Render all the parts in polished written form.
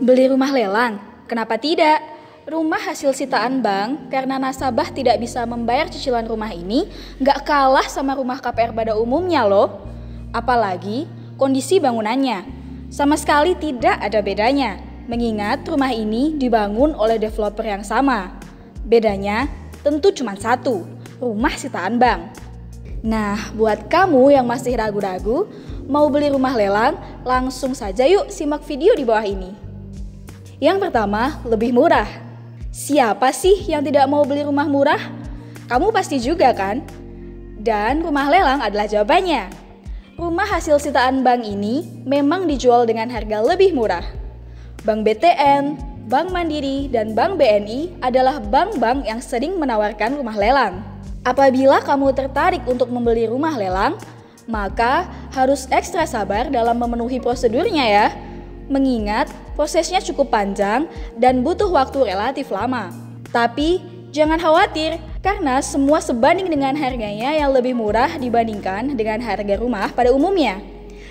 Beli rumah lelang? Kenapa tidak? Rumah hasil sitaan bank karena nasabah tidak bisa membayar cicilan rumah ini nggak kalah sama rumah KPR pada umumnya loh. Apalagi kondisi bangunannya. Sama sekali tidak ada bedanya, mengingat rumah ini dibangun oleh developer yang sama. Bedanya tentu cuma satu, rumah sitaan bank. Nah, buat kamu yang masih ragu-ragu, mau beli rumah lelang, langsung saja yuk simak video di bawah ini. Yang pertama, lebih murah. Siapa sih yang tidak mau beli rumah murah? Kamu pasti juga kan? Dan rumah lelang adalah jawabannya. Rumah hasil sitaan bank ini memang dijual dengan harga lebih murah. Bank BTN, Bank Mandiri, dan Bank BNI adalah bank-bank yang sering menawarkan rumah lelang. Apabila kamu tertarik untuk membeli rumah lelang, maka harus ekstra sabar dalam memenuhi prosedurnya ya. Mengingat prosesnya cukup panjang dan butuh waktu relatif lama. Tapi jangan khawatir karena semua sebanding dengan harganya yang lebih murah dibandingkan dengan harga rumah pada umumnya.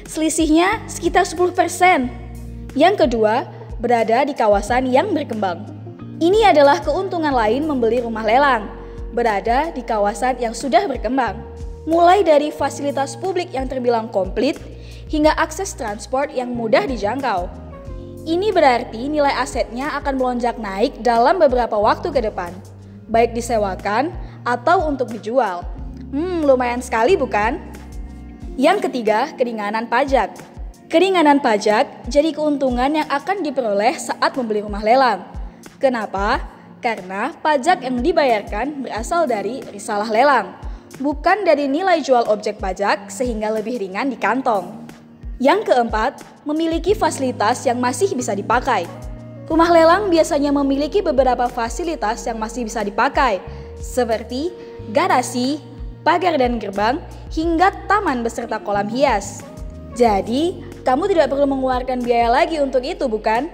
Selisihnya sekitar 10%. Yang kedua, berada di kawasan yang berkembang. Ini adalah keuntungan lain membeli rumah lelang, berada di kawasan yang sudah berkembang. Mulai dari fasilitas publik yang terbilang komplit, hingga akses transport yang mudah dijangkau. Ini berarti nilai asetnya akan melonjak naik dalam beberapa waktu ke depan, baik disewakan atau untuk dijual. Lumayan sekali bukan? Yang ketiga, keringanan pajak. Keringanan pajak jadi keuntungan yang akan diperoleh saat membeli rumah lelang. Kenapa? Karena pajak yang dibayarkan berasal dari risalah lelang, bukan dari nilai jual objek pajak sehingga lebih ringan di kantong. Yang keempat, memiliki fasilitas yang masih bisa dipakai. Rumah lelang biasanya memiliki beberapa fasilitas yang masih bisa dipakai, seperti garasi, pagar dan gerbang, hingga taman beserta kolam hias. Jadi, kamu tidak perlu mengeluarkan biaya lagi untuk itu, bukan?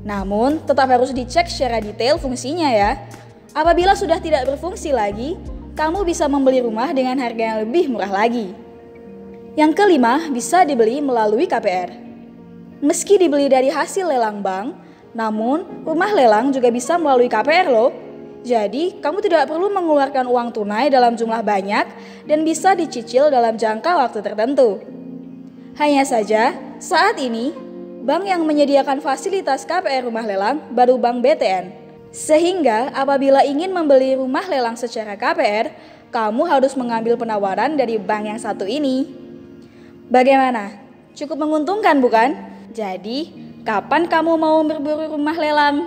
Namun, tetap harus dicek secara detail fungsinya ya. Apabila sudah tidak berfungsi lagi, kamu bisa membeli rumah dengan harga yang lebih murah lagi. Yang kelima, bisa dibeli melalui KPR. Meski dibeli dari hasil lelang bank, namun rumah lelang juga bisa melalui KPR loh. Jadi, kamu tidak perlu mengeluarkan uang tunai dalam jumlah banyak dan bisa dicicil dalam jangka waktu tertentu. Hanya saja, saat ini, bank yang menyediakan fasilitas KPR rumah lelang baru Bank BTN. Sehingga apabila ingin membeli rumah lelang secara KPR, kamu harus mengambil penawaran dari bank yang satu ini. Bagaimana? Cukup menguntungkan bukan? Jadi, kapan kamu mau berburu rumah lelang?